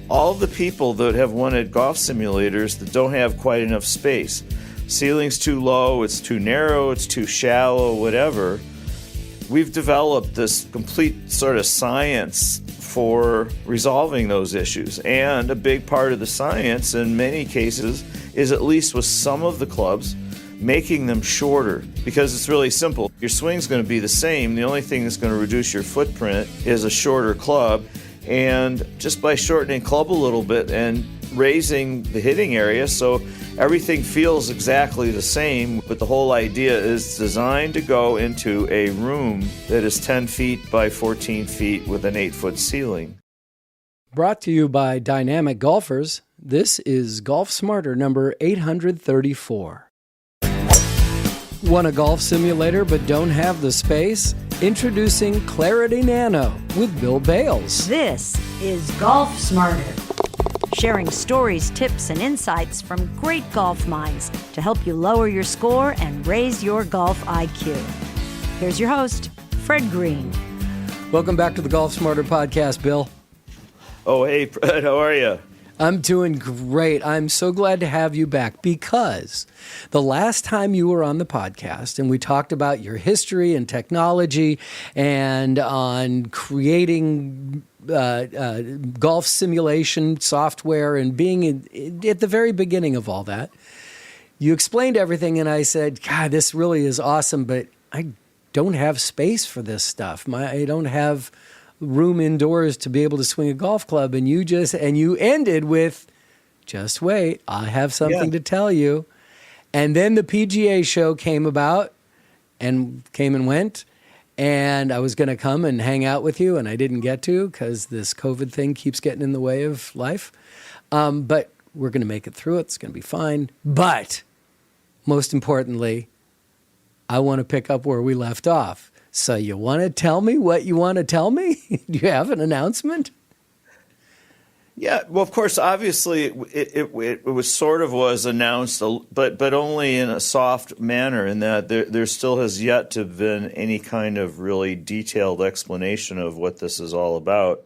all the people that have wanted golf simulators that don't have quite enough space. Ceiling's too low, it's too narrow, it's too shallow, whatever. We've developed this complete sort of science for resolving those issues. And a big part of the science, in many cases, is at least with some of the clubs, making them shorter, because it's really simple. Your swing's going to be the same. The only thing that's going to reduce your footprint is a shorter club. And just by shortening club a little bit and raising the hitting area so everything feels exactly the same, but the whole idea is designed to go into a room that is 10 feet by 14 feet with an 8-foot ceiling. Brought to you by Dynamic Golfers, this is Golf Smarter number 834. Want a golf simulator but don't have the space? Introducing Clarity Nano with Bill Bales. This is Golf Smarter, sharing stories, tips, and insights from great golf minds to help you lower your score and raise your golf IQ. Here's your host, Fred Green. Welcome back to the Golf Smarter podcast, Bill. Oh, hey, Fred, how are you? I'm doing great. I'm so glad to have you back because the last time you were on the podcast and we talked about your history and technology and on creating golf simulation software and being at the very beginning of all that, you explained everything and I said, God, this really is awesome, but I don't have space for this stuff. I don't have room indoors to be able to swing a golf club. And you ended with, just wait, I have something to tell you. And then the PGA show came about and came and went. And I was going to come and hang out with you, and I didn't get to because this COVID thing keeps getting in the way of life. But we're going to make it through it. It's going to be fine. But most importantly, I want to pick up where we left off. So you want to tell me what you want to tell me? Do you have an announcement? Yeah, well, of course, obviously, it was announced, but only in a soft manner, in that there still has yet to have been any kind of really detailed explanation of what this is all about,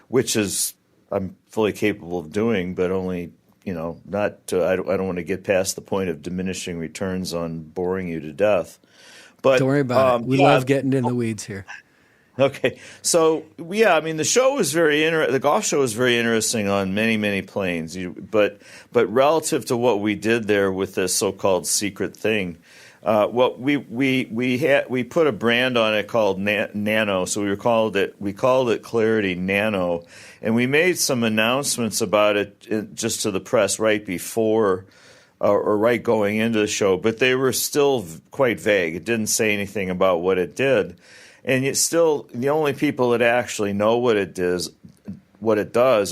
which is I'm fully capable of doing, but only, not to, I don't want to get past the point of diminishing returns on boring you to death. But don't worry about it. We love getting in the weeds here. Okay. So, the show was the golf show was very interesting on many, many planes. But relative to what we did there with this so-called secret thing, we put a brand on it called Nano. So we called it Clarity Nano, and we made some announcements about it just to the press right before or right going into the show, but they were still quite vague. It didn't say anything about what it did. And yet still, the only people that actually know what it does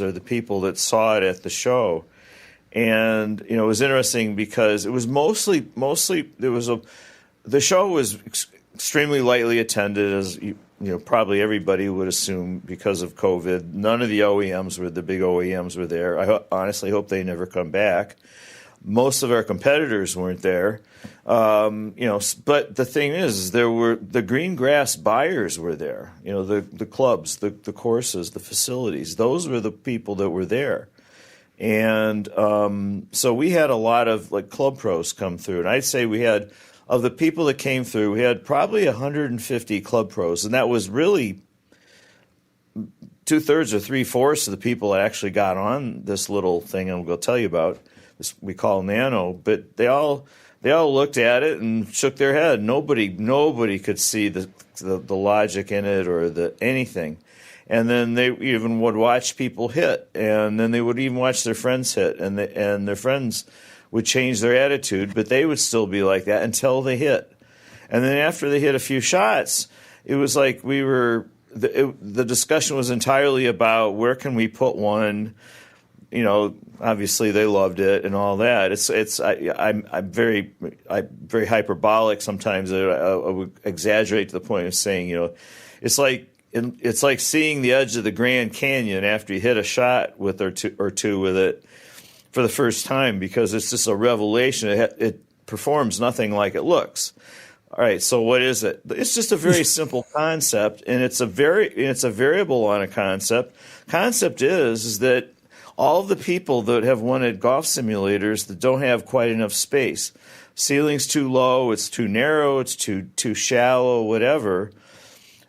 are the people that saw it at the show. And, it was interesting because it was mostly the show was extremely lightly attended, as probably everybody would assume because of COVID. None of the big OEMs were there. I honestly hope they never come back. Most of our competitors weren't there, but the thing is, there were the green grass buyers were there. The clubs, the courses, the facilities. Those were the people that were there, and so we had a lot of club pros come through. And I'd say we had, of the people that came through, we had probably 150 club pros, and that was really 2/3 or 3/4 of the people that actually got on this little thing I'm going to tell you about. We call Nano, but they all looked at it and shook their head. Nobody could see the logic in it or anything. And then they even would watch people hit, and then they would even watch their friends hit, and their friends would change their attitude, but they would still be like that until they hit. And then after they hit a few shots, it was like the discussion was entirely about where can we put one. Obviously they loved it and all that. I'm very hyperbolic sometimes. I would exaggerate to the point of saying, it's like seeing the edge of the Grand Canyon after you hit a shot with or two with it for the first time, because it's just a revelation. It performs nothing like it looks. All right, so what is it? It's just a very simple concept, and it's a variable on a concept. Concept is that all the people that have wanted golf simulators that don't have quite enough space. Ceiling's too low, it's too narrow, it's too shallow, whatever.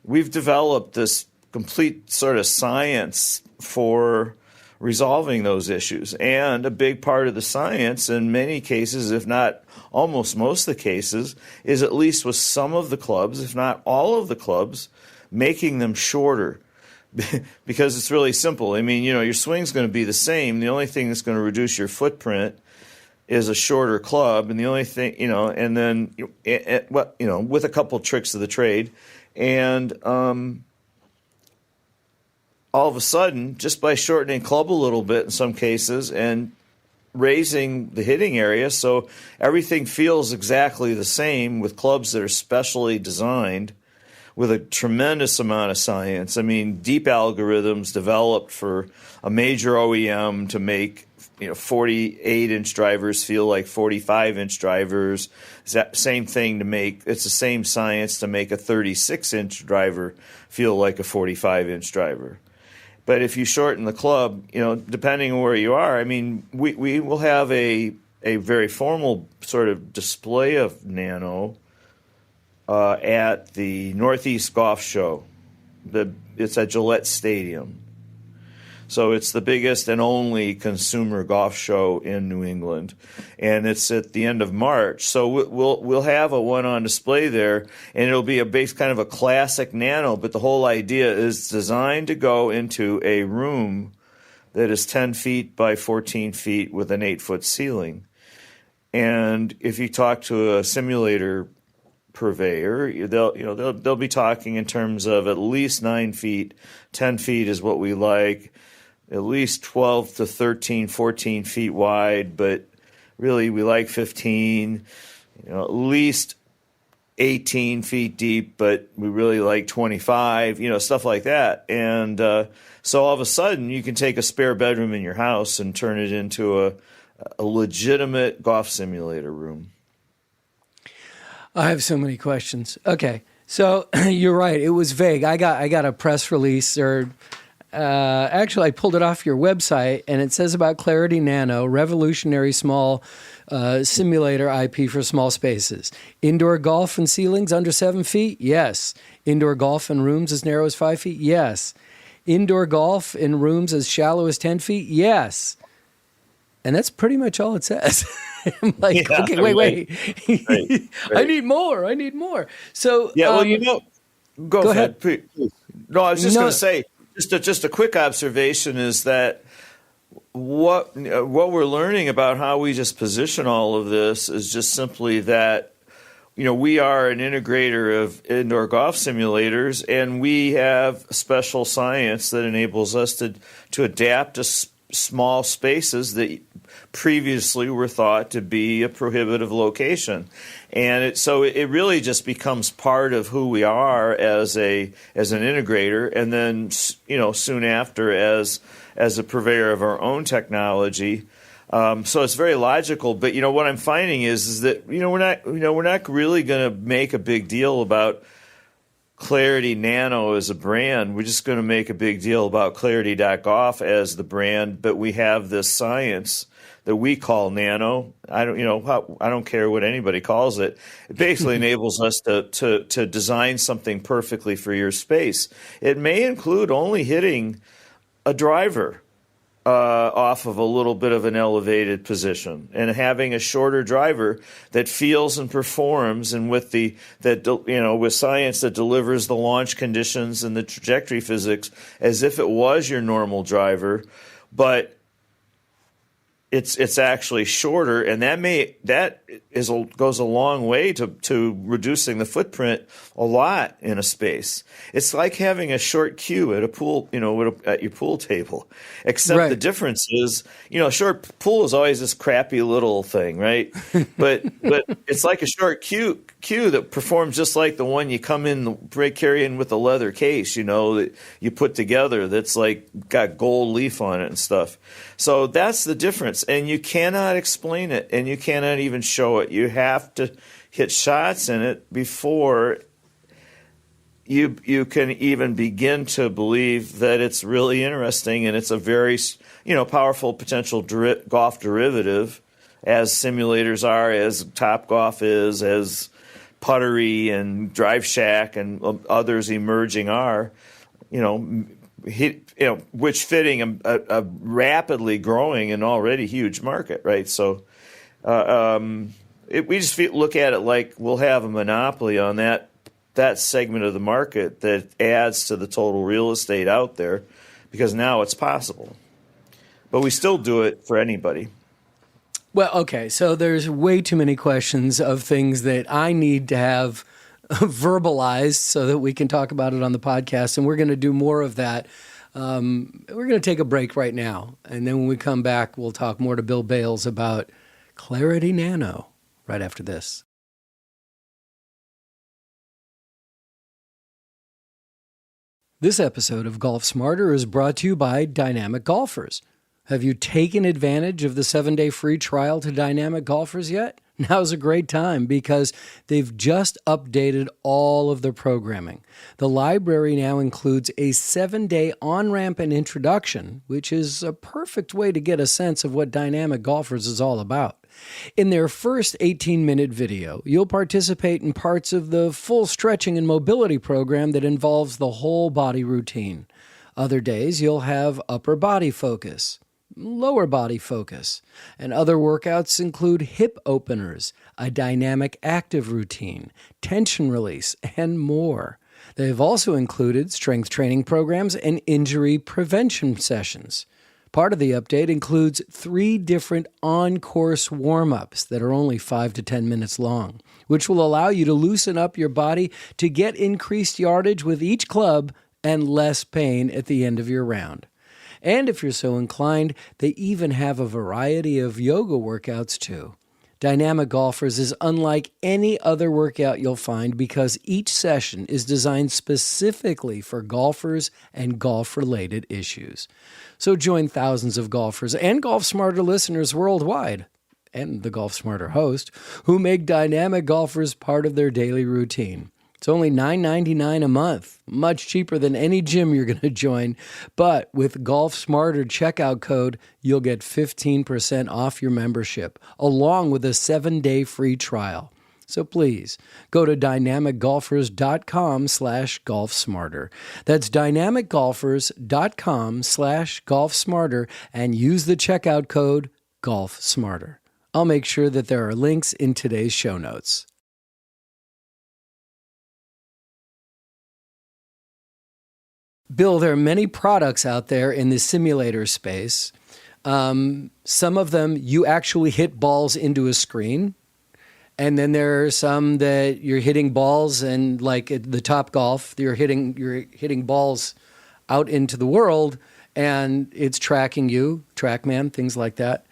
We've developed this complete sort of science for resolving those issues. And a big part of the science, in many cases, if not almost most of the cases, is at least with some of the clubs, if not all of the clubs, making them shorter. Because it's really simple. I mean, your swing's going to be the same. The only thing that's going to reduce your footprint is a shorter club. And the only thing, and then, with a couple tricks of the trade. And all of a sudden, just by shortening club a little bit in some cases and raising the hitting area so everything feels exactly the same with clubs that are specially designed with a tremendous amount of science. I mean, deep algorithms developed for a major OEM to make 48-inch drivers feel like 45-inch drivers. Same thing to make, it's the same science to make a 36-inch driver feel like a 45-inch driver. But if you shorten the club, depending on where you are, I mean, we will have a very formal sort of display of Nano at the Northeast.Golf show. It's at Gillette Stadium. So it's the biggest and only consumer golf show in New England, and it's at the end of March. So we'll have a one on display there, and it'll be a base kind of a classic Nano. But the whole idea is designed to go into a room that is 10 feet by 14 feet with an 8-foot ceiling. And if you talk to a simulator purveyor, they'll be talking in terms of at least 9 feet, 10 feet is what we like. At least 12 to 13, 14 feet wide, but really we like 15, at least 18 feet deep, but we really like 25, stuff like that. And so all of a sudden you can take a spare bedroom in your house and turn it into a legitimate golf simulator room. I have so many questions. Okay, so you're right. It was vague. I got a press release or... actually, I pulled it off your website, and it says about Clarity Nano, revolutionary small simulator IP for small spaces. Indoor golf and ceilings under 7 feet? Yes. Indoor golf in rooms as narrow as 5 feet? Yes. Indoor golf in rooms as shallow as 10 feet? Yes. And that's pretty much all it says. I'm like, yeah, okay, wait. Right. I need more. So go ahead. Please. No, I was just going to say, Just a quick observation is that what we're learning about how we just position all of this is just simply that we are an integrator of indoor golf simulators, and we have special science that enables us to adapt to small spaces that previously were thought to be a prohibitive location. And it really just becomes part of who we are as an integrator, and then soon after as a purveyor of our own technology. So it's very logical. But what I'm finding is that we're not really going to make a big deal about Clarity Nano as a brand. We're just going to make a big deal about Clarity.Golf as the brand. But we have this science that we call Nano. I don't care what anybody calls it. It basically enables us to design something perfectly for your space. It may include only hitting a driver off of a little bit of an elevated position and having a shorter driver that feels and performs, and with science that delivers the launch conditions and the trajectory physics as if it was your normal driver, but it's actually shorter, and that goes a long way to reducing the footprint a lot in a space. It's like having a short queue at a pool, at your pool table. Except right. The difference is, a short pool is always this crappy little thing, right? But it's like a short queue that performs just like the one you carry in with a leather case, that you put together that's like got gold leaf on it and stuff. So that's the difference. And you cannot explain it, and you cannot even show it. You have to hit shots in it before you can even begin to believe that it's really interesting, and it's a very powerful potential golf derivative, as simulators are, as Topgolf is, as Puttery and Drive Shack and others emerging are, which fitting a rapidly growing and already huge market, right? So we just look at it like we'll have a monopoly on that segment of the market that adds to the total real estate out there, because now it's possible. But we still do it for anybody. Well, okay, so there's way too many questions of things that I need to have verbalized so that we can talk about it on the podcast, and we're going to do more of that. We're going to take a break right now, and then when we come back, we'll talk more to Bill Bales about Clarity Nano right after this. This episode of Golf Smarter is brought to you by Dynamic Golfers. Have you taken advantage of the 7-day free trial to Dynamic Golfers yet? Now's a great time because they've just updated all of their programming. The library now includes a 7-day on-ramp and introduction, which is a perfect way to get a sense of what Dynamic Golfers is all about. In their first 18-minute video, you'll participate in parts of the full stretching and mobility program that involves the whole body routine. Other days, you'll have upper body focus, lower body focus, and other workouts include hip openers, a dynamic active routine, tension release, and more. They've also included strength training programs and injury prevention sessions. Part of the update includes 3 different on-course warm-ups that are only 5 to 10 minutes long, which will allow you to loosen up your body to get increased yardage with each club and less pain at the end of your round. And if you're so inclined, they even have a variety of yoga workouts too. Dynamic Golfers is unlike any other workout you'll find because each session is designed specifically for golfers and golf-related issues. So join thousands of golfers and Golf Smarter listeners worldwide, and the Golf Smarter host, who make Dynamic Golfers part of their daily routine. It's only $9.99 a month, much cheaper than any gym you're going to join. But with Golf Smarter checkout code, you'll get 15% off your membership, along with a 7-day free trial. So please, go to dynamicgolfers.com/golfsmarter. That's dynamicgolfers.com/golfsmarter and use the checkout code GolfSmarter. I'll make sure that there are links in today's show notes. Bill, there are many products out there in the simulator space. Some of them, you actually hit balls into a screen. And then there are some that you're hitting balls, and like at the Topgolf, you're hitting balls out into the world, and it's tracking you, TrackMan, things like that.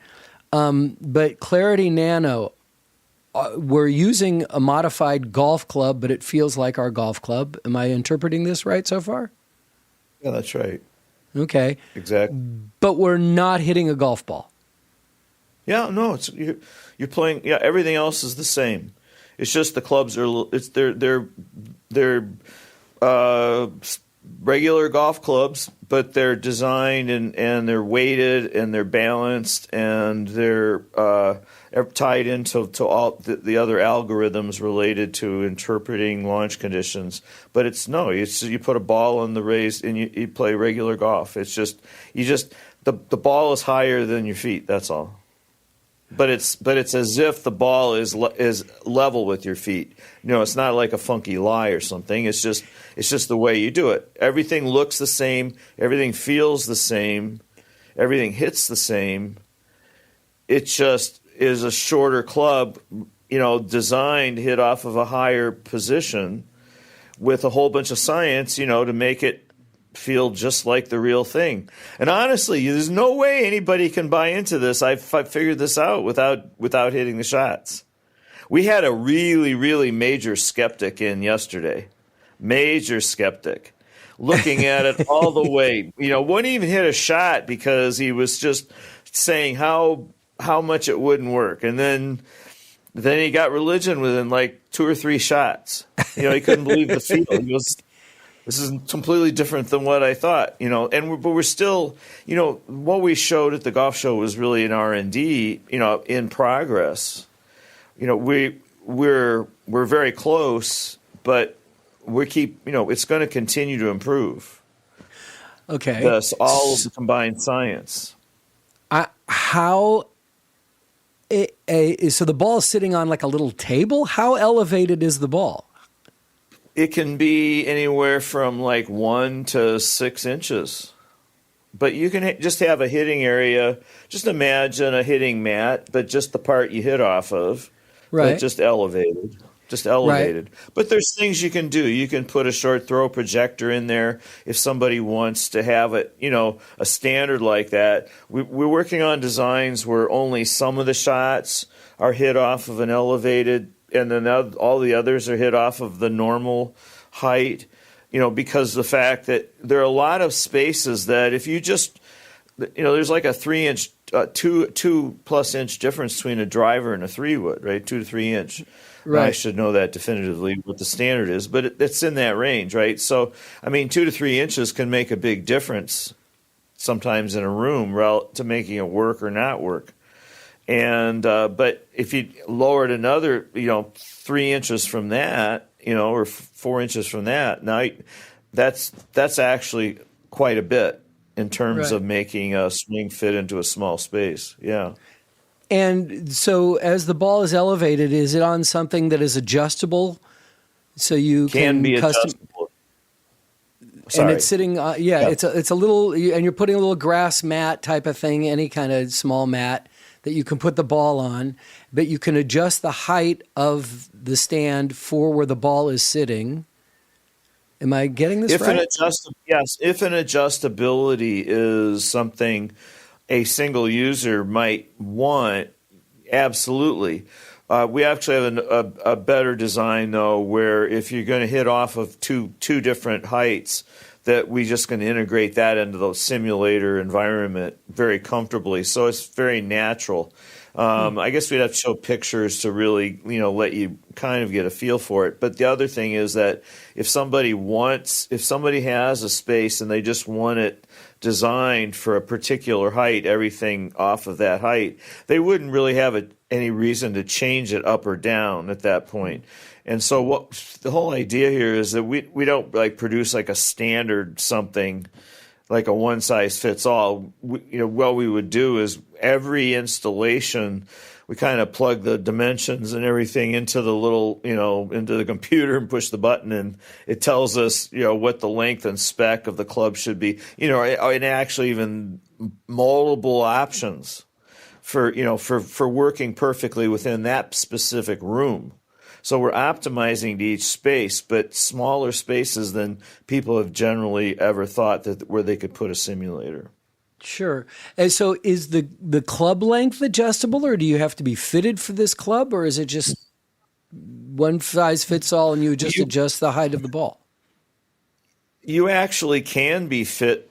But Clarity Nano, we're using a modified golf club, but it feels like our golf club. Am I interpreting this right so far? Yeah, that's right. Okay. Exactly. But we're not hitting a golf ball. Yeah, no, you're playing. Yeah, everything else is the same. It's just the clubs are. They're regular golf clubs, but they're designed and they're weighted and they're balanced and they're tied into all the other algorithms related to interpreting launch conditions. But you put a ball on the raised and you play regular golf. It's just the ball is higher than your feet. That's all. But it's as if the ball is level with your feet. It's not like a funky lie or something. It's just the way you do it. Everything looks the same. Everything feels the same. Everything hits the same. It just is a shorter club, designed to hit off of a higher position with a whole bunch of science, to make it feel just like the real thing. And honestly, there's no way anybody can buy into this. I've figured this out without hitting the shots. We had a really, really major skeptic in yesterday. Major skeptic. Looking at it all the way. Wouldn't even hit a shot because he was just saying how much it wouldn't work. And then he got religion within like 2 or 3 shots. He couldn't believe the field. this is completely different than what I thought, but we're still, what we showed at the golf show was really an R&D, in progress. We're very close, but it's going to continue to improve. Okay. Thus, all of the combined science. So the ball is sitting on like a little table? How elevated is the ball? It can be anywhere from like 1 to 6 inches. But you can just have a hitting area. Just imagine a hitting mat, but just the part you hit off of. Right. But just elevated. Right. But there's things you can do. You can put a short throw projector in there if somebody wants to have it, a standard like that. We're working on designs where only some of the shots are hit off of an elevated, and then all the others are hit off of the normal height, because the fact that there are a lot of spaces that if you just, there's like a 3-inch, 2+ inch difference between a driver and a 3-wood, right? 2 to 3 inch. Right. I should know that definitively what the standard is, but it's in that range, right? So, 2 to 3 inches can make a big difference sometimes in a room to making it work or not work. And but if you lower it another, 3 inches from that, or 4 inches from that, now that's actually quite a bit in terms of making a swing fit into a small space. Yeah. And so as the ball is elevated, is it on something that is adjustable? So you can be custom. Adjustable. Sorry. And it's sitting, it's a little, and you're putting a little grass mat type of thing, any kind of small mat that you can put the ball on, but you can adjust the height of the stand for where the ball is sitting. Am I getting this right? Yes, if an adjustability is something a single user might want, absolutely. We actually have a better design, though, where if you're going to hit off of two different heights, that we just going to integrate that into the simulator environment very comfortably. So it's very natural. I guess we'd have to show pictures to really, let you kind of get a feel for it. But the other thing is that if somebody has a space and they just want it designed for a particular height, everything off of that height, they wouldn't really have any reason to change it up or down at that point. And so the whole idea here is that we don't produce like a standard something like a one size fits all. What we would do is every installation, we kind of plug the dimensions and everything into the little, into the computer and push the button, and it tells us, what the length and spec of the club should be, and actually even multiple options for working perfectly within that specific room. So we're optimizing to each space, but smaller spaces than people have generally ever thought where they could put a simulator. Sure. And so is the club length adjustable, or do you have to be fitted for this club, or is it just one size fits all and you just adjust the height of the ball? You actually can be fit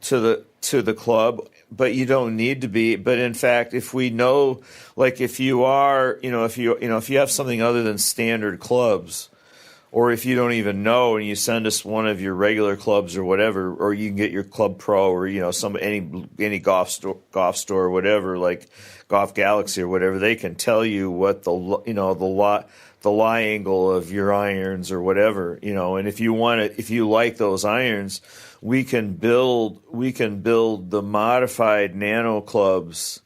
to the club, but you don't need to be. But in fact, if we know, if you are, if you have something other than standard clubs, or if you don't even know and you send us one of your regular clubs or whatever, or you can get your Club Pro or any golf store or whatever, like Golf Galaxy or whatever, they can tell you what the lie angle of your irons or whatever, and if you like those irons, we can build the modified nano clubs,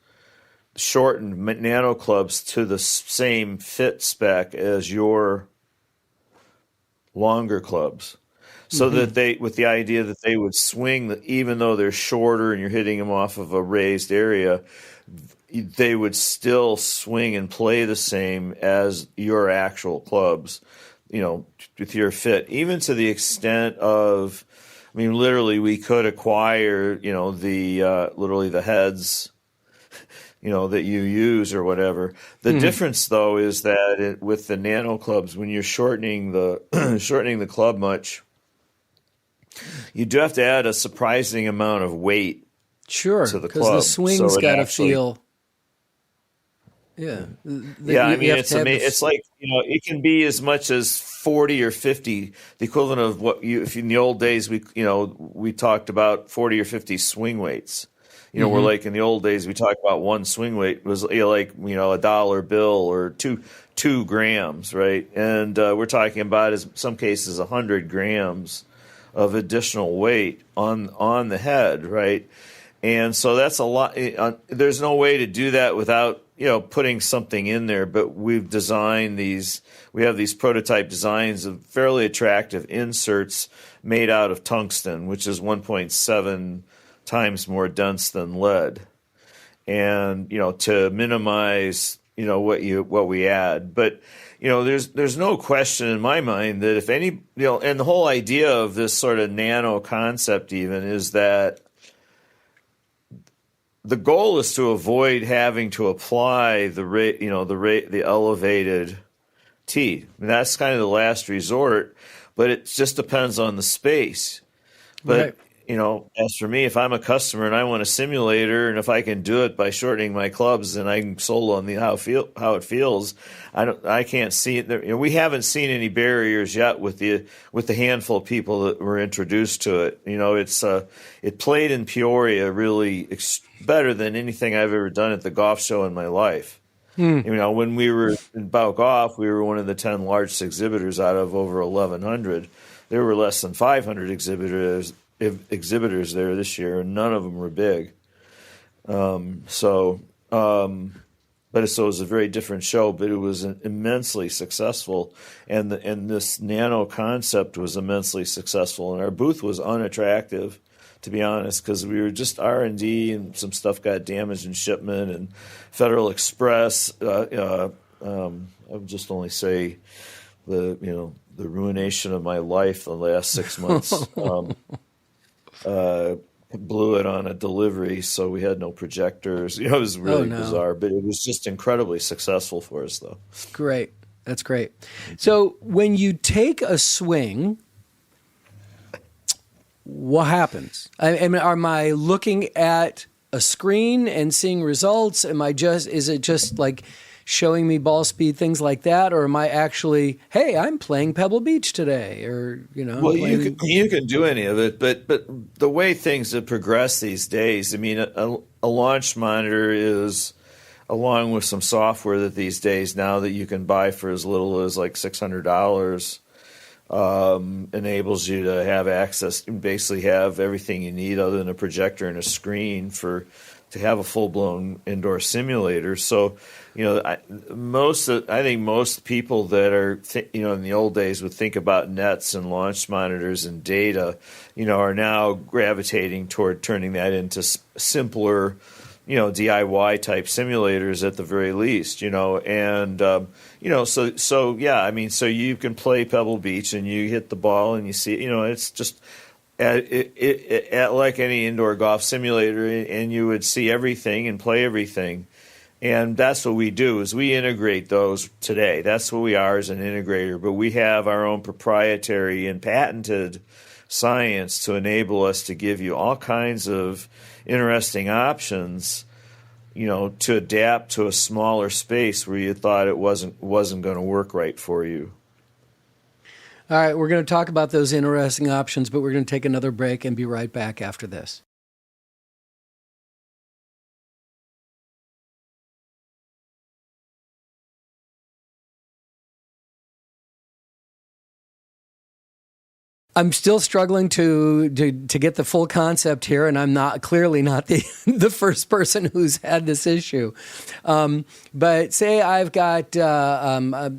shortened nano clubs to the same fit spec as your longer clubs, so that with the idea that they would swing, even though they're shorter and you're hitting them off of a raised area, they would still swing and play the same as your actual clubs, with your fit, even to the extent of, literally we could acquire, the heads, that you use or whatever. The difference, though, is that with the nano clubs, when you're shortening the club much, you do have to add a surprising amount of weight. Sure, to the because club. the swing's got to feel. Yeah. Yeah, I mean, it's like, it can be as much as 40 or 50, the equivalent of what if in the old days, we talked about 40 or 50 swing weights. We're like in the old days, we talked about one swing weight was like, a dollar bill or two grams, right? And we're talking about, in some cases, 100 grams of additional weight on the head, right? And so that's a lot. There's no way to do that without, putting something in there. But we've designed we have these prototype designs of fairly attractive inserts made out of tungsten, which is 1.7 times more dense than lead. And, to minimize, what we add. But, there's no question in my mind that if any, and the whole idea of this sort of nano concept even is that the goal is to avoid having to apply the elevated tee. And that's kind of the last resort, but it just depends on the space. But Right. As for me, if I'm a customer and I want a simulator, and if I can do it by shortening my clubs, and I'm sold on how it feels, I can't see it. We haven't seen any barriers yet with the handful of people that were introduced to it. It played in Peoria really better than anything I've ever done at the golf show in my life. When we were in Bout Golf, we were one of the 10 largest exhibitors out of over 1,100. There were less than 500 exhibitors there this year, and none of them were big. But it was a very different show, but it was immensely successful, and this nano concept was immensely successful. And our booth was unattractive, to be honest, because we were just R&D, and some stuff got damaged in shipment, and Federal Express. I would just only say the ruination of my life the last 6 months. Blew it on a delivery, so we had no projectors. It was really bizarre, but it was just incredibly successful for us, though. Great. That's great. So when you take a swing, what happens? I mean, am I looking at a screen and seeing results? Is it just like showing me ball speed, things like that? Or am I actually, hey, I'm playing Pebble Beach today? Or, Well, you can do any of it, but the way things have progressed these days, I mean, a launch monitor is, along with some software that these days now that you can buy for as little as like $600, enables you to have access and basically have everything you need other than a projector and a screen to have a full-blown indoor simulator. So, I think most people that are, in the old days would think about nets and launch monitors and data, are now gravitating toward turning that into simpler, DIY type simulators at the very least, and, so yeah, I mean, so you can play Pebble Beach and you hit the ball and you see, it's just, at like any indoor golf simulator, and you would see everything and play everything. And that's what we do, is we integrate those today. That's what we are as an integrator. But we have our own proprietary and patented science to enable us to give you all kinds of interesting options, to adapt to a smaller space where you thought it wasn't going to work right for you. All right, we're going to talk about those interesting options, but we're going to take another break and be right back after this. I'm still struggling to get the full concept here, and I'm clearly not the first person who's had this issue. But say I've got I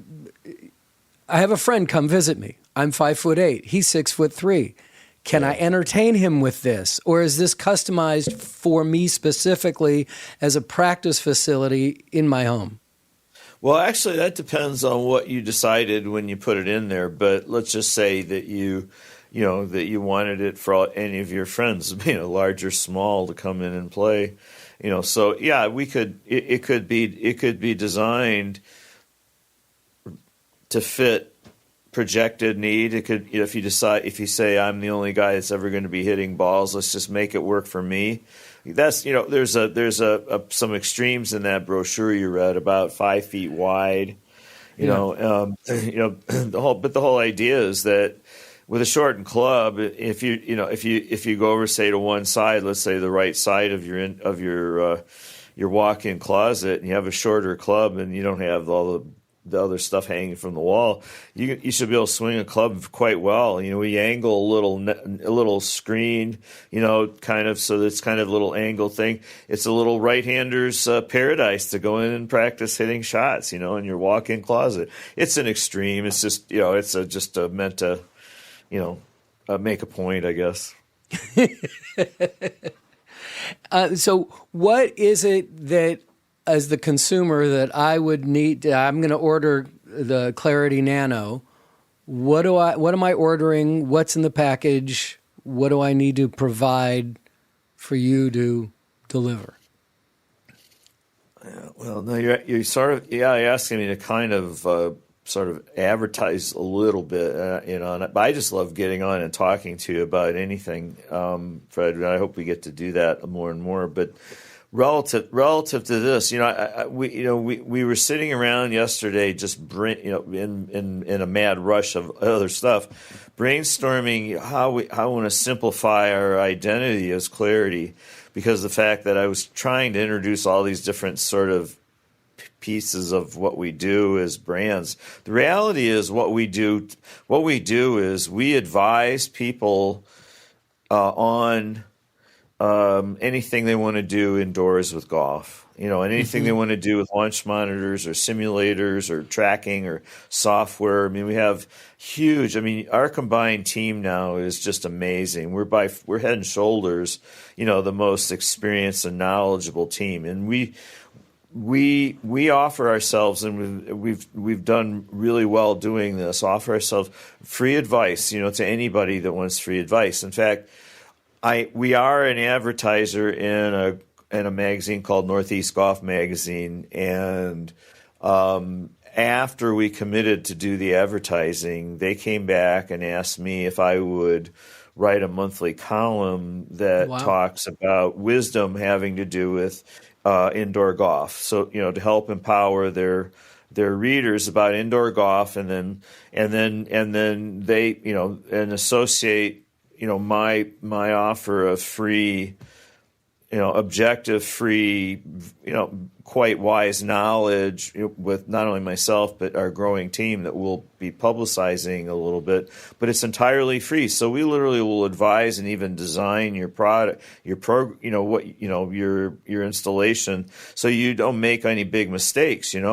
have a friend come visit me. I'm 5'8". He's 6'3". Can I entertain him with this, or is this customized for me specifically as a practice facility in my home? Well, actually, that depends on what you decided when you put it in there. But let's just say that you wanted it for any of your friends, large or small, to come in and play. So yeah, it could be designed to fit projected need. It could, if you say I'm the only guy that's ever going to be hitting balls, let's just make it work for me. That's there's some extremes in that brochure you read, about 5 feet wide. The whole idea is that with a shortened club, if you go over, say, to one side, let's say the right side of your walk-in closet, and you have a shorter club and you don't have all the other stuff hanging from the wall, you should be able to swing a club quite well. We angle a little screen, kind of, so that's kind of a little angle thing. It's a little right-hander's paradise to go in and practice hitting shots, in your walk-in closet. It's an extreme. It's just, it's just meant to, make a point, I guess. So what is it that, as the consumer, that I would need? I'm going to order the Clarity Nano. What am I ordering? What's in the package? What do I need to provide for you to deliver? Well, no, you're sort of asking me to kind of sort of advertise a little bit, but I just love getting on and talking to you about anything, Fred. And I hope we get to do that more and more. But relative to this, we were sitting around yesterday, just in a mad rush of other stuff, brainstorming how we want to simplify our identity as Clarity, because the fact that I was trying to introduce all these different sort of pieces of what we do as brands. The reality is what we do is we advise people on anything they want to do indoors with golf, and anything they want to do with launch monitors or simulators or tracking or software. I mean, we have huge. I mean, our combined team now is just amazing. We're head and shoulders, the most experienced and knowledgeable team, and we offer ourselves, and we've done really well doing this. Offer ourselves free advice, to anybody that wants free advice. In fact, we are an advertiser in a magazine called Northeast.golf magazine, and after we committed to do the advertising, they came back and asked me if I would write a monthly column that talks about wisdom having to do with indoor golf. So, to help empower their readers about indoor golf, and then they, and associate, my offer of free, objective, free, quite wise knowledge with not only myself but our growing team that we'll be publicizing a little bit, but it's entirely free. So we literally will advise and even design your product, your installation, so you don't make any big mistakes, and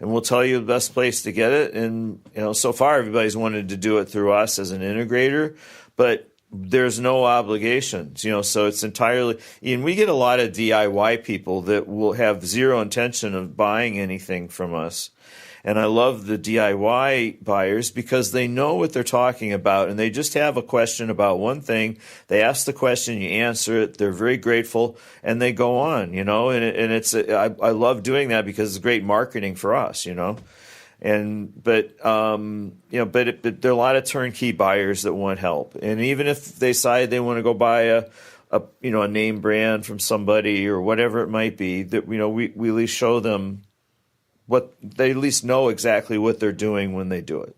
we'll tell you the best place to get it. And so far everybody's wanted to do it through us as an integrator, but there's no obligations, so it's entirely, and we get a lot of DIY people that will have zero intention of buying anything from us. And I love the DIY buyers because they know what they're talking about, and they just have a question about one thing. They ask the question, you answer it, they're very grateful, and they go on, I love doing that because it's great marketing for us, But there are a lot of turnkey buyers that want help, and even if they decide they want to go buy a name brand from somebody or whatever it might be, that we at least show them what they at least know exactly what they're doing when they do it.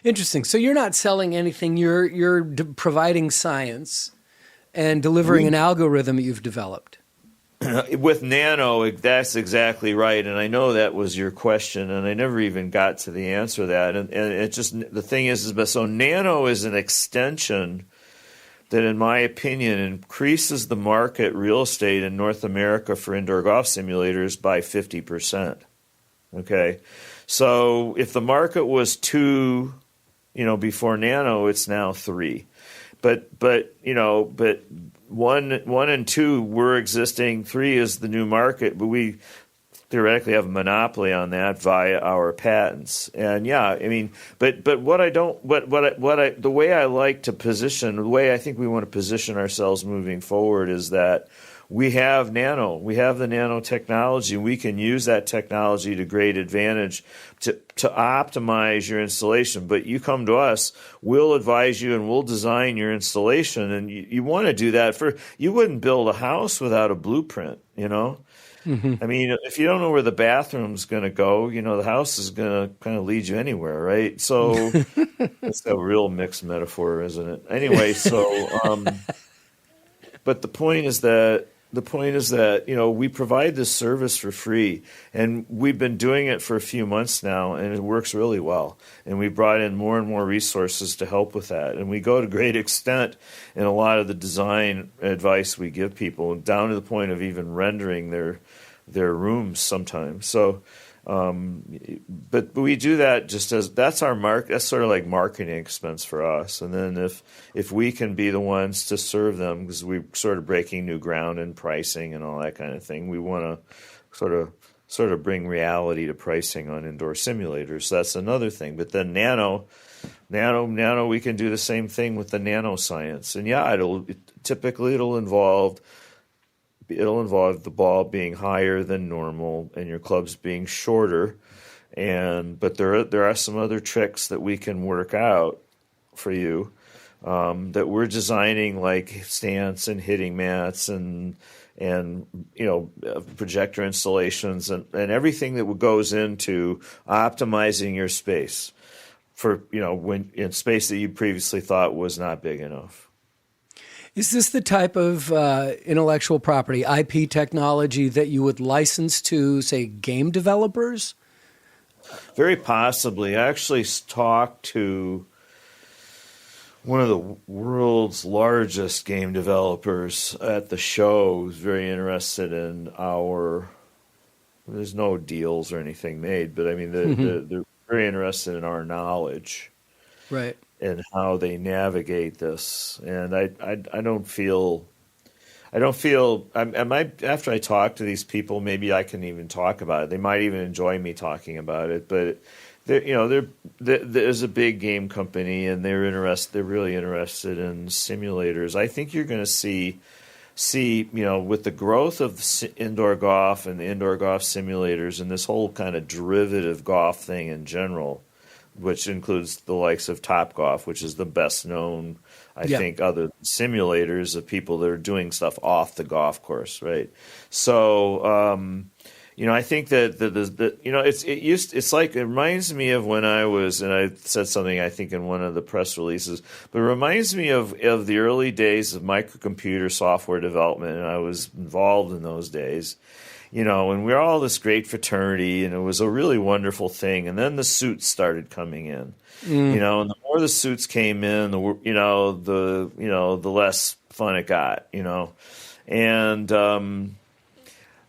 Interesting. So you're not selling anything. You're providing science and delivering an algorithm that you've developed. With Nano, that's exactly right, and I know that was your question, and I never even got to the answer to that. And it just, the thing is, so Nano is an extension that, in my opinion, increases the market real estate in North America for indoor golf simulators by 50%. Okay, so if the market was 2, before Nano, it's now 3. But 1 and 2 were existing. 3 is the new market, but we theoretically have a monopoly on that via our patents. And but what I don't, the way I like to position, the way I think we want to position ourselves moving forward is that we have the nanotechnology. We can use that technology to great advantage to optimize your installation. But you come to us, we'll advise you and we'll design your installation. And you want to do that you wouldn't build a house without a blueprint, you know? Mm-hmm. I mean, if you don't know where the bathroom's going to go, you know, the house is going to kind of lead you anywhere, right? So it's a real mixed metaphor, isn't it? Anyway, but the point is that, you know, we provide this service for free, and we've been doing it for a few months now, and it works really well. And we brought in more and more resources to help with that. And we go to great extent in a lot of the design advice we give people, down to the point of even rendering their rooms sometimes. So, but we do that just as that's sort of like marketing expense for us. And then if we can be the ones to serve them, because we're sort of breaking new ground in pricing and all that kind of thing, we want to sort of bring reality to pricing on indoor simulators. So that's another thing. But then nano, we can do the same thing with the nanoscience. And yeah, typically it'll involve the ball being higher than normal and your clubs being shorter, but there are some other tricks that we can work out for you that we're designing, like stance and hitting mats and you know, projector installations and everything that goes into optimizing your space for, you know, when in space that you previously thought was not big enough. Is this the type of intellectual property, IP technology, that you would license to, say, game developers? Very possibly. I actually talked to one of the world's largest game developers at the show, who's very interested in there's no deals or anything made, but I mean, they're very interested in our knowledge. Right. And how they navigate this. And I don't feel after I talk to these people, maybe I can even talk about it. They might even enjoy me talking about it, but there's a big game company and they're really interested in simulators. I think you're going to see, you know, with the growth of indoor golf and the indoor golf simulators and this whole kind of derivative golf thing in general, which includes the likes of Topgolf, which is the best known, I think, other simulators of people that are doing stuff off the golf course, right? So, you know, I think that you know, it reminds me of when I was, and I said something I think in one of the press releases, but it reminds me of the early days of microcomputer software development, and I was involved in those days. You know, and we were all this great fraternity, and it was a really wonderful thing. And then the suits started coming in, you know, and the more the suits came in, the less fun it got, you know, and the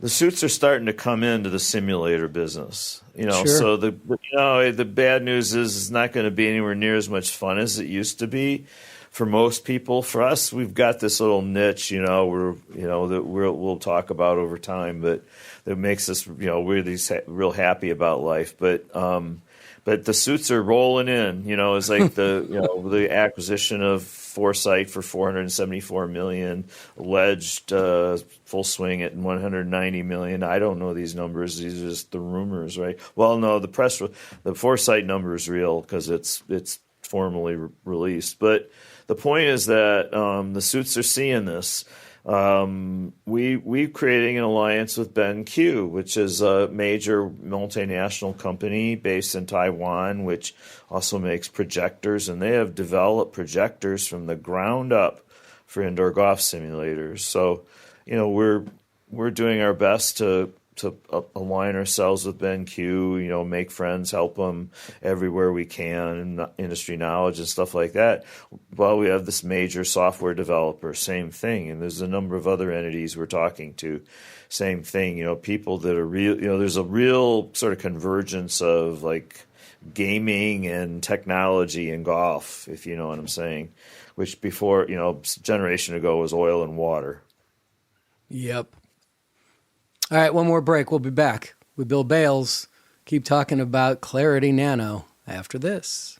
suits are starting to come into the simulator business, you know. Sure. So the bad news is it's not going to be anywhere near as much fun as it used to be. For most people, for us, we've got this little niche, you know, that we'll talk about over time, but that makes us, you know, really real happy about life. But the suits are rolling in, you know. It's like the acquisition of Foresight for $474 million, alleged full swing at $190 million. I don't know these numbers; these are just the rumors, right? Well, no, the Foresight number is real because it's formally released, but. The point is that the suits are seeing this. We're creating an alliance with BenQ, which is a major multinational company based in Taiwan, which also makes projectors, and they have developed projectors from the ground up for indoor golf simulators. So, you know, we're doing our best to align ourselves with BenQ, you know, make friends, help them everywhere we can, and industry knowledge and stuff like that. Well, we have this major software developer, same thing, and there's a number of other entities we're talking to, same thing. You know, people that are real. You know, there's a real sort of convergence of like gaming and technology in golf, if you know what I'm saying, which before, you know, a generation ago was oil and water. Yep. All right, one more break. We'll be back with Bill Bales. Keep talking about Clarity Nano after this.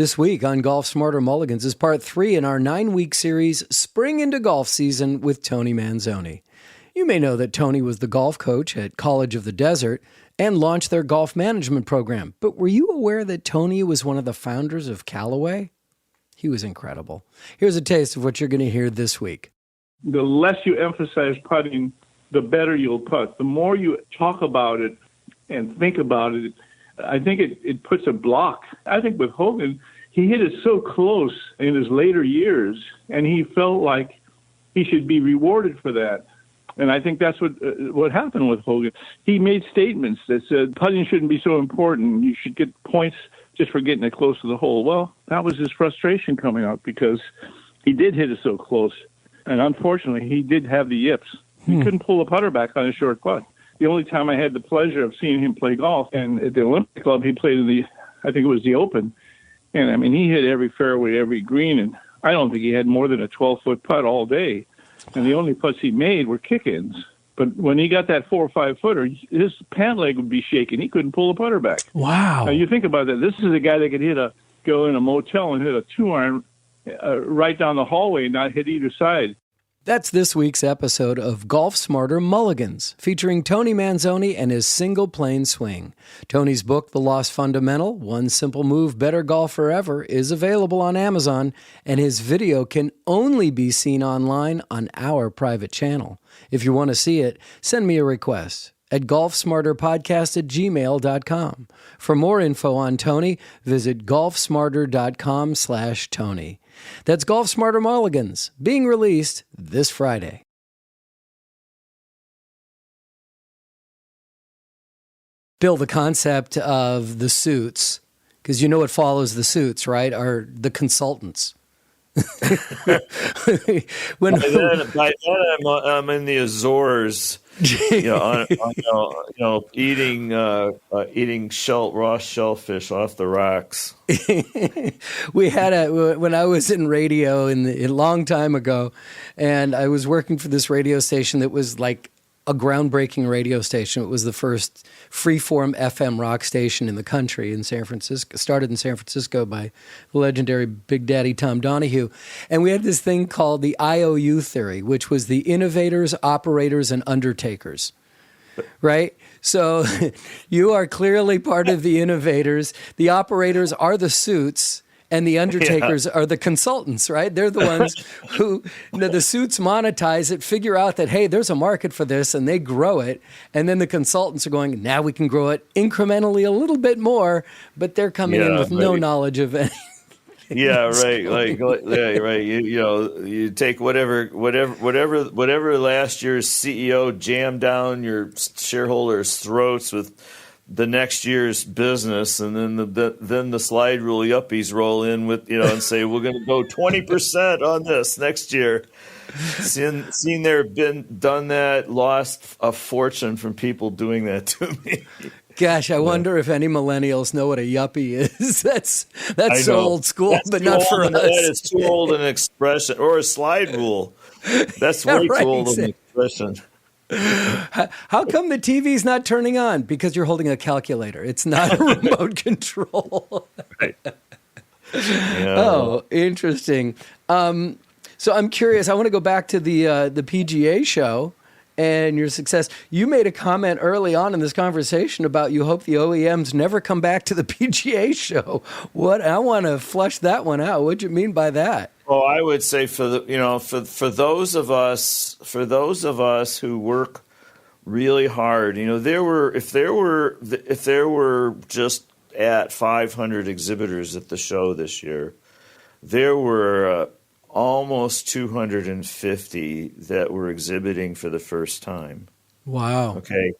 This week on Golf Smarter Mulligans is part 3 in our 9-week series, Spring into Golf Season with Tony Manzoni. You may know that Tony was the golf coach at College of the Desert and launched their golf management program. But were you aware that Tony was one of the founders of Callaway? He was incredible. Here's a taste of what you're going to hear this week. The less you emphasize putting, the better you'll putt. The more you talk about it and think about it, I think it puts a block. I think with Hogan, he hit it so close in his later years, and he felt like he should be rewarded for that. And I think that's what happened with Hogan. He made statements that said putting shouldn't be so important. You should get points just for getting it close to the hole. Well, that was his frustration coming out because he did hit it so close. And unfortunately, he did have the yips. He couldn't pull a putter back on a short putt. The only time I had the pleasure of seeing him play golf, and at the Olympic Club, he played in I think it was the Open. And, I mean, he hit every fairway, every green, and I don't think he had more than a 12-foot putt all day. And the only putts he made were kick-ins. But when he got that 4 or 5-footer, his pant leg would be shaking. He couldn't pull a putter back. Wow. Now, you think about that. This is a guy that could go in a motel and hit a 2-iron right down the hallway and not hit either side. That's this week's episode of Golf Smarter Mulligans, featuring Tony Manzoni and his single plane swing. Tony's book, The Lost Fundamental, One Simple Move, Better Golf Forever, is available on Amazon, and his video can only be seen online on our private channel. If you want to see it, send me a request at golfsmarterpodcast@gmail.com. For more info on Tony, visit golfsmarter.com/Tony. That's Golf Smarter Mulligans, being released this Friday. Bill, the concept of the suits, because you know what follows the suits, right, are the consultants. By then I'm in the Azores, eating raw shellfish off the rocks. We had when I was in radio a long time ago, and I was working for this radio station that was like a groundbreaking radio station. It was the first freeform FM rock station in the country in San Francisco, started in San Francisco by the legendary Big Daddy Tom Donahue. And we had this thing called the IOU Theory, which was the innovators, operators, and undertakers, right? So you are clearly part of the innovators. The operators are the suits, and the undertakers are the consultants, right? They're the ones who, the suits monetize it, figure out that, hey, there's a market for this, and they grow it. And then the consultants are going, now we can grow it incrementally a little bit more, but they're coming in with no knowledge of anything. Yeah, right. Right. You take whatever last year's CEO jammed down your shareholders' throats with the next year's business, and then the slide rule yuppies roll in with and say we're going to go 20% on this next year. Seen there, done that, lost a fortune from people doing that to me. Gosh, I wonder if any millennials know what a yuppie is. That's so old school, but not for us. That is too old an expression, or a slide rule. That's way too old an expression. How come the TV's not turning on? Because you're holding a calculator. It's not a remote control. Right. Oh, interesting. So I'm curious. I want to go back to the PGA show and your success. You made a comment early on in this conversation about you hope the OEMs never come back to the PGA show. I want to flush that one out. What do you mean by that? Well, I would say for those of us who work really hard, if there were just at 500 exhibitors at the show this year, there were almost 250 that were exhibiting for the first time. Wow. Okay.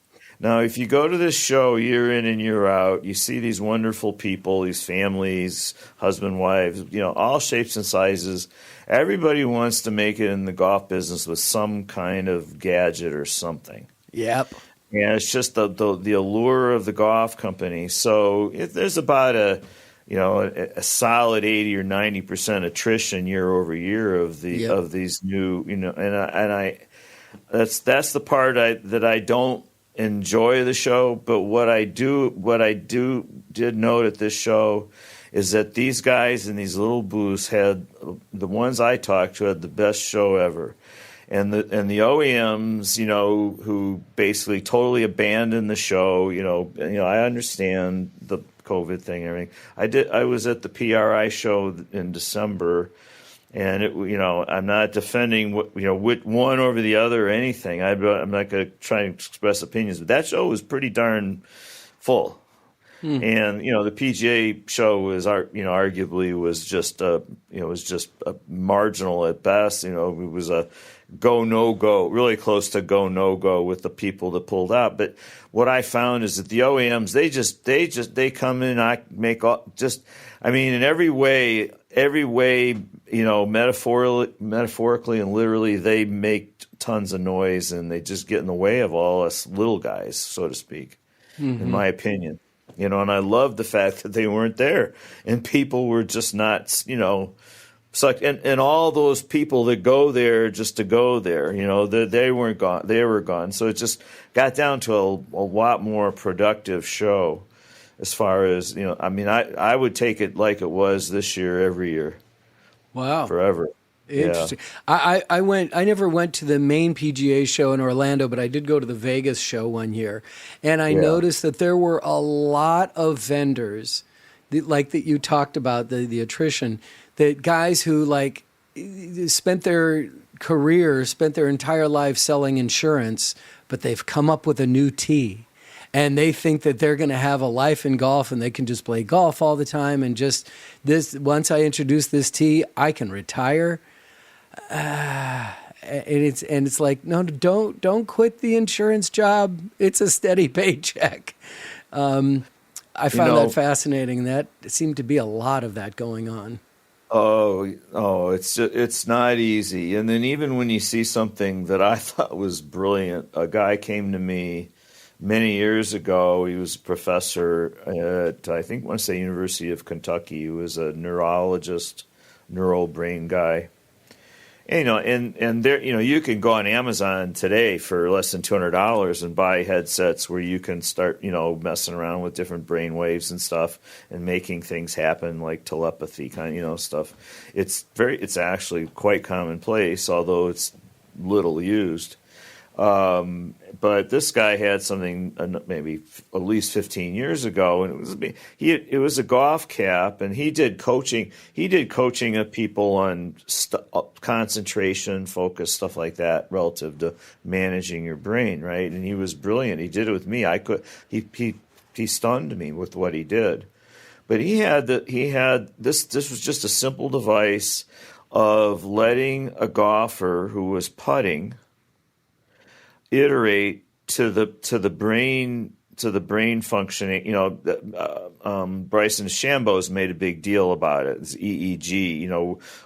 Now, if you go to this show year in and year out, you see these wonderful people, these families, husband, wives, all shapes and sizes. Everybody wants to make it in the golf business with some kind of gadget or something. Yep. And it's just the allure of the golf company. So there's about a solid 80 or 90% attrition year over year of these new, that's the part that I don't enjoy the show, but what I did note at this show is that these guys in these little booths had, the ones I talked to had the best show ever. And the OEMs, who basically totally abandoned the show, I understand the COVID thing and everything. I was at the PRI show in December, and I'm not defending which one over the other or anything. I'm not going to try and express opinions, but that show was pretty darn full. And the PGA show was arguably was just marginal at best. It was a go no go, really close to go no go with the people that pulled out. But what I found is that the OEMs they come in and make all in every way, metaphorically and literally, they make tons of noise and they just get in the way of all us little guys, so to speak, in my opinion. And I love the fact that they weren't there and people were just not, sucked. And all those people that go there just to go there, they weren't gone. They were gone. So it just got down to a lot more productive show as far as, I would take it like it was this year, every year. Wow. Forever. Interesting. Yeah. I never went to the main PGA show in Orlando, but I did go to the Vegas show one year. And I noticed that there were a lot of vendors, like that you talked about, the attrition, that guys who spent their entire life selling insurance, but they've come up with a new tee. And they think that they're going to have a life in golf and they can just play golf all the time. And just once I introduce this tee, I can retire. And it's like, no, don't quit the insurance job. It's a steady paycheck. I found that fascinating. That seemed to be a lot of that going on. It's not easy. And then even when you see something that I thought was brilliant, a guy came to me many years ago. He was a professor at, I want to say, University of Kentucky. He was a neurologist, neural brain guy. And there, you can go on Amazon today for less than $200 and buy headsets where you can start, messing around with different brain waves and stuff and making things happen like telepathy stuff. It's actually quite commonplace, although it's little used. But this guy had something maybe at least 15 years ago, and it was a golf cap, and he did coaching. He did coaching of people on concentration, focus, stuff like that, relative to managing your brain, right? And he was brilliant. He did it with me. He stunned me with what he did. But he had this. This was just a simple device of letting a golfer who was putting iterate to the brain functioning. Bryson DeChambeau's made a big deal about it. It's EEG,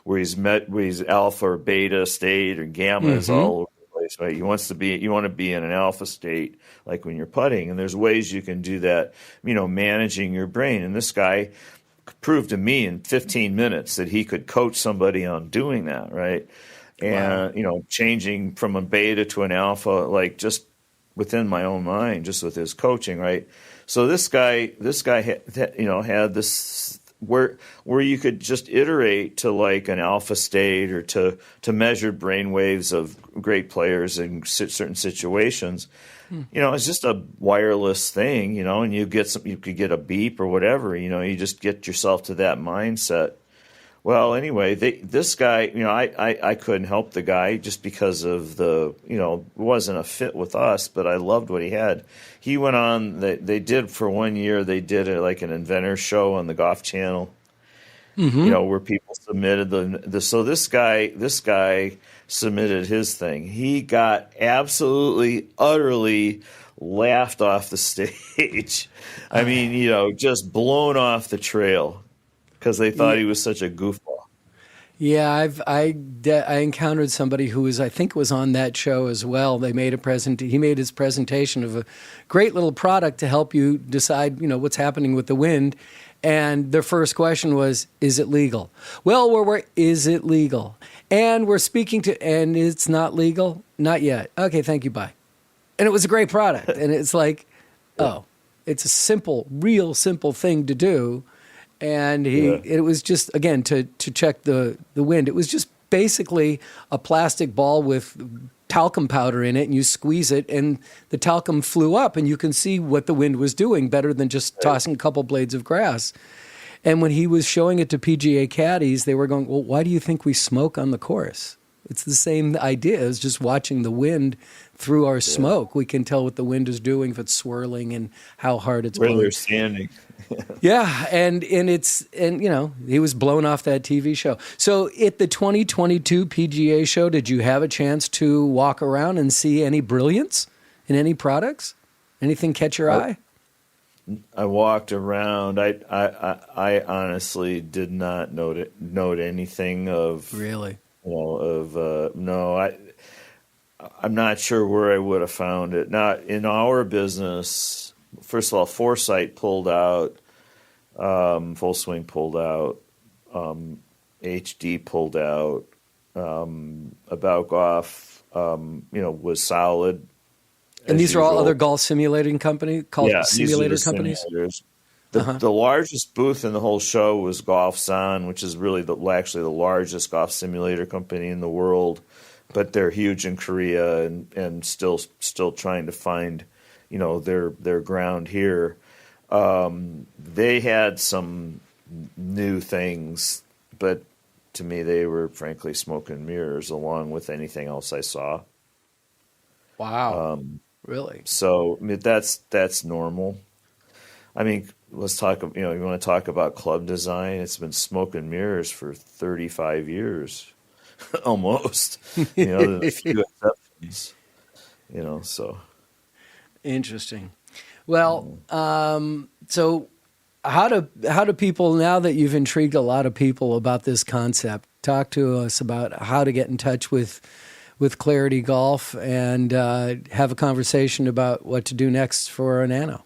where he's alpha or beta state or gamma is all over the place, right? You want to be in an alpha state, like when you're putting, and there's ways you can do that, managing your brain. And this guy proved to me in 15 minutes that he could coach somebody on doing that, right? And, changing from a beta to an alpha, like just within my own mind, just with his coaching, right? So this guy had this where you could just iterate to like an alpha state or to measured brain waves of great players in certain situations. It's just a wireless thing, and you could get a beep or whatever, you just get yourself to that mindset. Well, anyway, this guy, I couldn't help the guy just because of it wasn't a fit with us, but I loved what he had. He went on, they did for 1 year, they did like an inventor show on the Golf Channel, where people submitted so this guy submitted his thing. He got absolutely, utterly laughed off the stage. I mean, just blown off the trail. Because they thought he was such a goofball. Yeah, I encountered somebody who was on that show as well. He made his presentation of a great little product to help you decide, what's happening with the wind. And their first question was, "Is it legal?" Well, is it legal? And we're speaking and it's not legal, not yet. Okay, thank you, bye. And it was a great product, and it's like, it's a real simple thing to do. And it was just, again, to check the wind. It was just basically a plastic ball with talcum powder in it, and you squeeze it, and the talcum flew up, and you can see what the wind was doing better than just tossing a couple blades of grass. And when he was showing it to PGA caddies, they were going, well, why do you think we smoke on the course? It's the same idea as just watching the wind through our smoke. We can tell what the wind is doing, if it's swirling and how hard it's blowing. Where they're standing. Yeah, and you know, he was blown off that TV show. So at the 2022 PGA show, did you have a chance to walk around and see any brilliance in any products? Anything catch your eye? I walked around. I honestly did not note anything of Really. No. I'm not sure where I would have found it. Not in our business. First of all, Foresight pulled out, Full Swing pulled out, HD pulled out, About Golf, was solid. And these are all other golf simulating companies, simulator companies? Simulators. The largest booth in the whole show was Golf's On, which is really actually the largest golf simulator company in the world, but they're huge in Korea and still trying to find their ground here. They had some new things, but to me they were frankly smoke and mirrors along with anything else I saw. Wow. Really? So I mean, that's normal. I mean, let's talk. You want to talk about club design? It's been smoke and mirrors for 35 years, almost. There's a few exceptions. So interesting. Well, so how do people, now that you've intrigued a lot of people about this concept, talk to us about how to get in touch with Clarity Golf and have a conversation about what to do next for a Nano.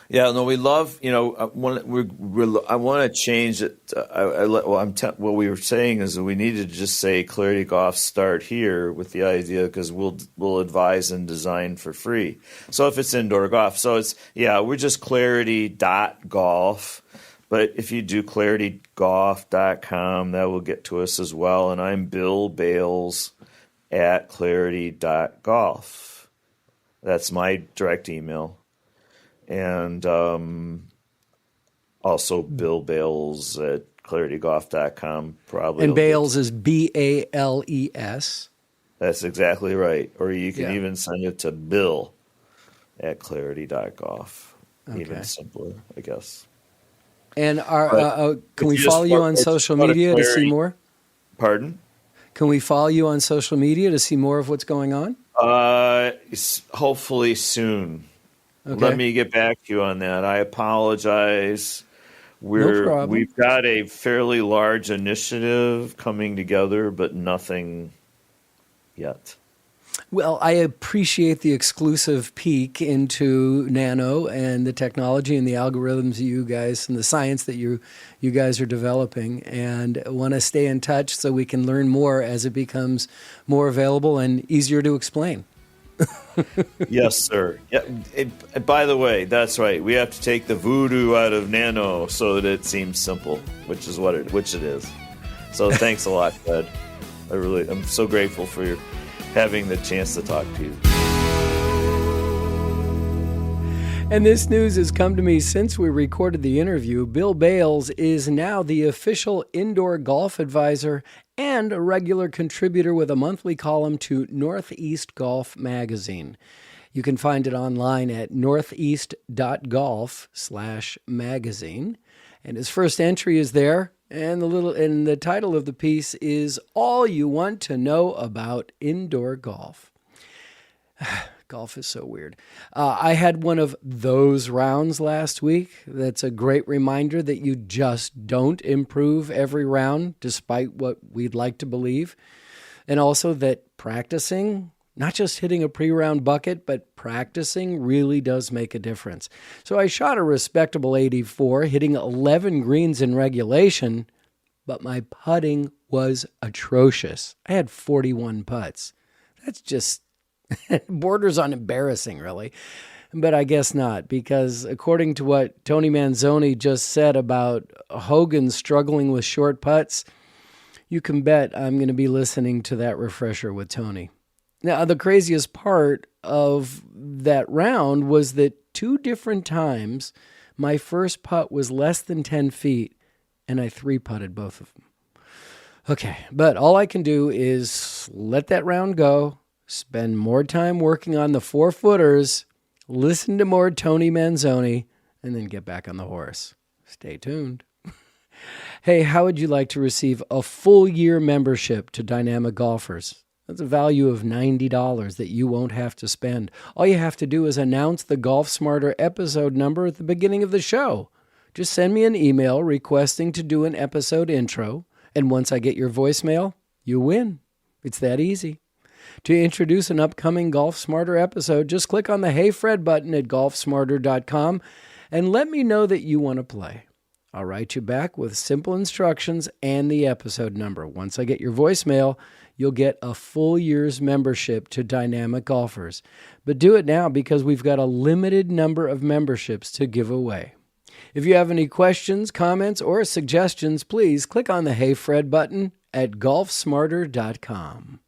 Yeah, no, we love. I want to change it. What we were saying is that we needed to just say Clarity Golf start here with the idea, because we'll advise and design for free. So if it's indoor golf, we're just Clarity.Golf. But if you do Clarity.Golf.com, that will get to us as well. And I'm Bill Bales at Clarity.Golf. That's my direct email. And also Bill Bales at ClarityGolf.com. Probably. And Bales is Bales. That's exactly right. Or you can even send it to Bill at Clarity.Golf. Okay. Even simpler, I guess. And can we follow you on social media to see more? Pardon? Can we follow you on social media to see more of what's going on? Hopefully soon. Okay. Let me get back to you on that. I apologize. No problem. We've got a fairly large initiative coming together, but nothing yet. Well, I appreciate the exclusive peek into Nano and the technology and the algorithms you guys and the science that you guys are developing, and want to stay in touch so we can learn more as it becomes more available and easier to explain. Yes, sir. Yeah. By the way, that's right. We have to take the voodoo out of Nano so that it seems simple, which it is. So thanks a lot, Ted. I'm so grateful for having the chance to talk to you. And this news has come to me since we recorded the interview. Bill Bales is now the official indoor golf advisor and a regular contributor with a monthly column to Northeast.Golf magazine. You can find it online at Northeast.golf/magazine. And his first entry is there. And the title of the piece is All You Want to Know About Indoor Golf. Golf is so weird. I had one of those rounds last week. That's a great reminder that you just don't improve every round, despite what we'd like to believe. And also that practicing, not just hitting a pre-round bucket, but practicing really does make a difference. So I shot a respectable 84, hitting 11 greens in regulation, but my putting was atrocious. I had 41 putts. That's just borders on embarrassing, really. But I guess not, because according to what Tony Manzoni just said about Hogan struggling with short putts, you can bet I'm going to be listening to that refresher with Tony. Now, the craziest part of that round was that 2 different times my first putt was less than 10 feet, and I 3-putted both of them. Okay, but all I can do is let that round go, spend more time working on the 4-footers, listen to more Tony Manzoni, and then get back on the horse. Stay tuned. Hey, how would you like to receive a full year membership to Dynamic Golfers? That's a value of $90 that you won't have to spend. All you have to do is announce the Golf Smarter episode number at the beginning of the show. Just send me an email requesting to do an episode intro, and once I get your voicemail, you win. It's that easy. To introduce an upcoming Golf Smarter episode, just click on the Hey Fred button at golfsmarter.com and let me know that you want to play. I'll write you back with simple instructions and the episode number. Once I get your voicemail, you'll get a full year's membership to Dynamic Golfers. But do it now because we've got a limited number of memberships to give away. If you have any questions, comments, or suggestions, please click on the Hey Fred button at golfsmarter.com.